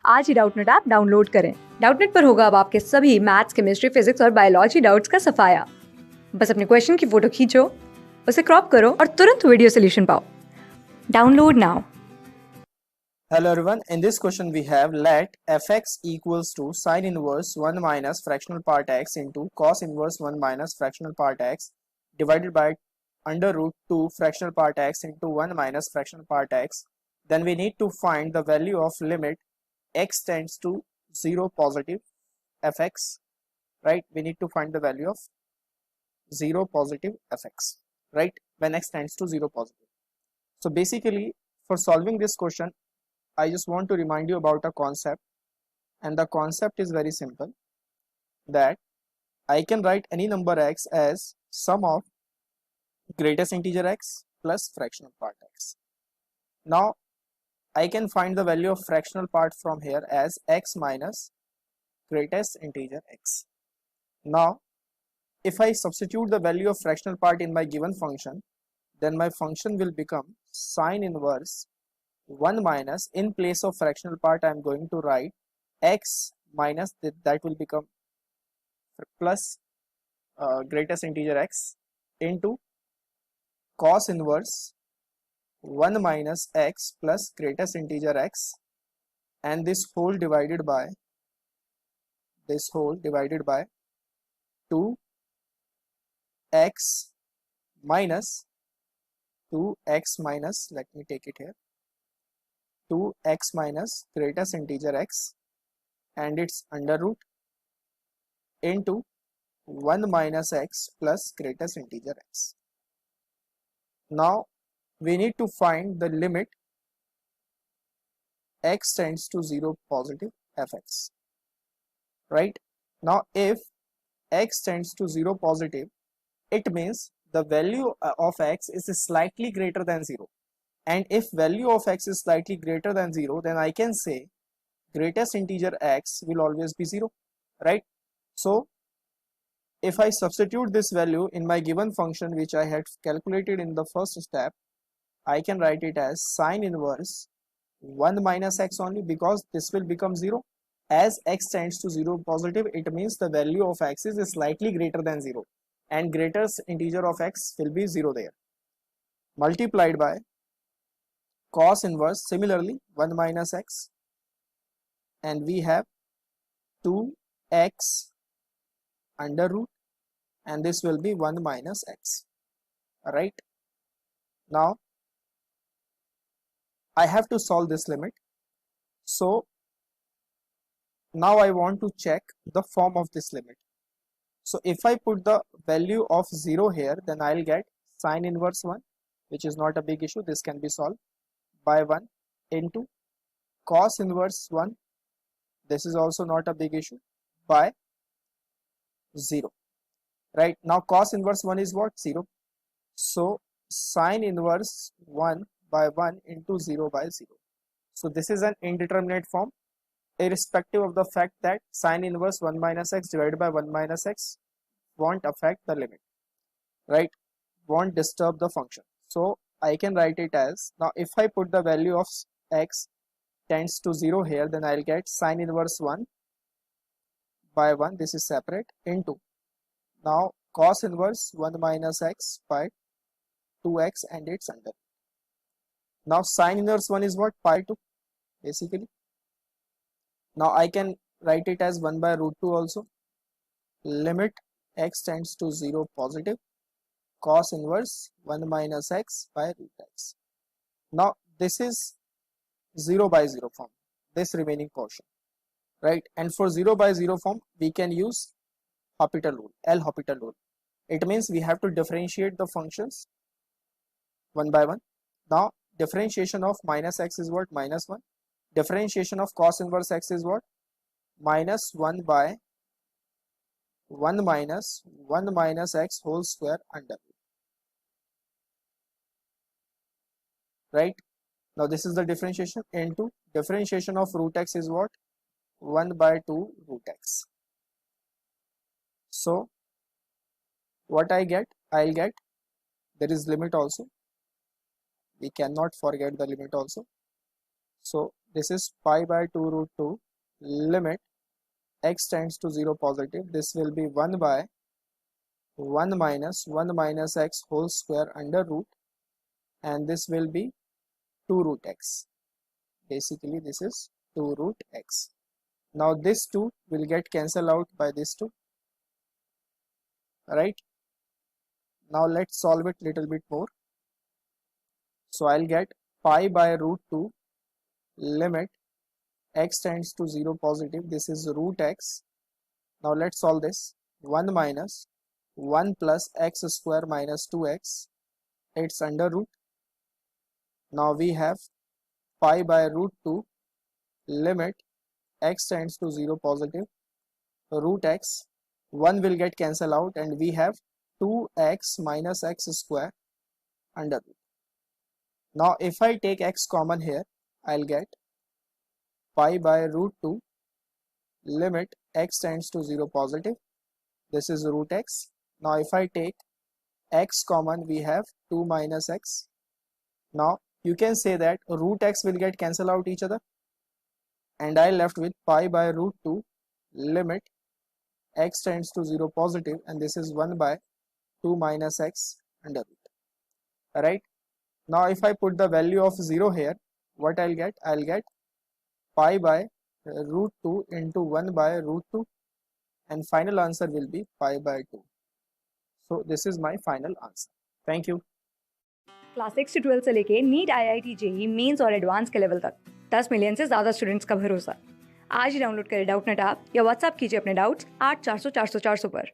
आज ही Doubtnut app download करें। Doubtnut पर होगा अब आपके सभी मैथ्स, केमिस्ट्री, फिजिक्स और बायोलॉजी डाउट्स का सफाया। बस अपने क्वेश्चन की फोटो खींचो, उसे क्रॉप करो और तुरंत वीडियो सोल्यूशन पाओ। Download now. Hello everyone, in this question we have let fx equals to sin inverse 1 minus fractional part x into cos inverse 1 minus fractional part x divided by under root 2 fractional part x into 1 minus fractional part x. Then we need to find the value of limit x tends to 0 positive fx, right? We need to find the value of 0 positive fx, right? When x tends to 0 positive. So basically for solving this question, I just want to remind you about a concept, and the concept is very simple, that I can write any number x as sum of greatest integer x plus fractional part x. Now I can find the value of fractional part from here as x minus greatest integer x. Now if I substitute the value of fractional part in my given function, then my function will become sine inverse 1 minus, in place of fractional part I am going to write x minus, that will become plus greatest integer x into cos inverse 1 minus x plus greatest integer x, and this whole divided by 2 x minus let me take it here, 2x minus greatest integer x and its under root into 1 minus x plus greatest integer x. Now we need to find the limit x tends to 0 positive fx, right? Now if x tends to 0 positive, it means the value of x is slightly greater than 0, and if value of x is slightly greater than 0, then I can say greatest integer x will always be 0, right? So if I substitute this value in my given function which I had calculated in the first step, I can write it as sine inverse 1 minus x only, because this will become 0. As x tends to 0 positive, it means the value of x is slightly greater than 0, and greatest integer of x will be 0 there, multiplied by cos inverse similarly 1 minus x, and we have 2x under root, and this will be 1 minus x, right? Now I have to solve this limit, so now I want to check the form of this limit. So if I put the value of 0 here, then I'll get sine inverse 1, which is not a big issue, this can be solved, by 1 into cos inverse 1, this is also not a big issue, by 0, right? Now cos inverse 1 is what? 0. So sine inverse 1 by 1 into 0 by 0. So this is an indeterminate form, irrespective of the fact that sine inverse 1 minus x divided by 1 minus x won't affect the limit, right? Won't disturb the function. So I can write it as, now if I put the value of x tends to 0 here, then I'll get sine inverse 1 by 1, this is separate, into now cos inverse 1 minus x by 2x and its under. Now sine inverse 1 is what? Pi 2 basically. Now I can write it as 1 by root 2 also, limit x tends to 0 positive cos inverse 1 minus x by root x. Now this is 0 by 0 form, this remaining portion, right? And for 0 by 0 form we can use Hospital rule, L'Hospital rule. It means we have to differentiate the functions one by one. Now differentiation of minus x is what? Minus 1. Differentiation of cos inverse x is what? Minus 1 by 1 minus x whole square under root, right? Now this is the differentiation, into differentiation of root x is what? 1 by 2 root x. So what I get? I'll get, there is limit also, we cannot forget the limit also. So this is pi by 2 root 2 limit x tends to 0 positive. This will be 1 by 1 minus x whole square under root, and this will be 2 root x. Basically this is 2 root x. Now this 2 will get cancelled out by this 2, right? Now let's solve it little bit more. So I'll get pi by root 2 limit x tends to 0 positive. This is root x. Now let's solve this. 1 minus 1 plus x square minus 2x, it's under root. Now we have pi by root 2 limit x tends to 0 positive, root x, 1 will get cancelled out, and we have 2x minus x square under root. Now if I take x common here, I'll get pi by root 2 limit x tends to 0 positive. This is root x. Now if I take x common, we have 2 minus x. Now you can say that root x will get cancelled out each other, and I left with pi by root 2 limit x tends to 0 positive, and this is 1 by 2 minus x under root. Alright, now if I put the value of 0 here, what I'll get? I'll get pi by root 2 into 1 by root 2, and final answer will be pi by 2. So this is my final answer. Thank you. Class 6 से 12 से लेके NEET IIT JEE mains और advance के level तक 10 million से ज़्यादा students का भरोसा। आज ही डाउनलोड करें डाउटनेट ऐप या व्हाट्सएप कीजिए अपने डाउट्स 8400 400 400 पर।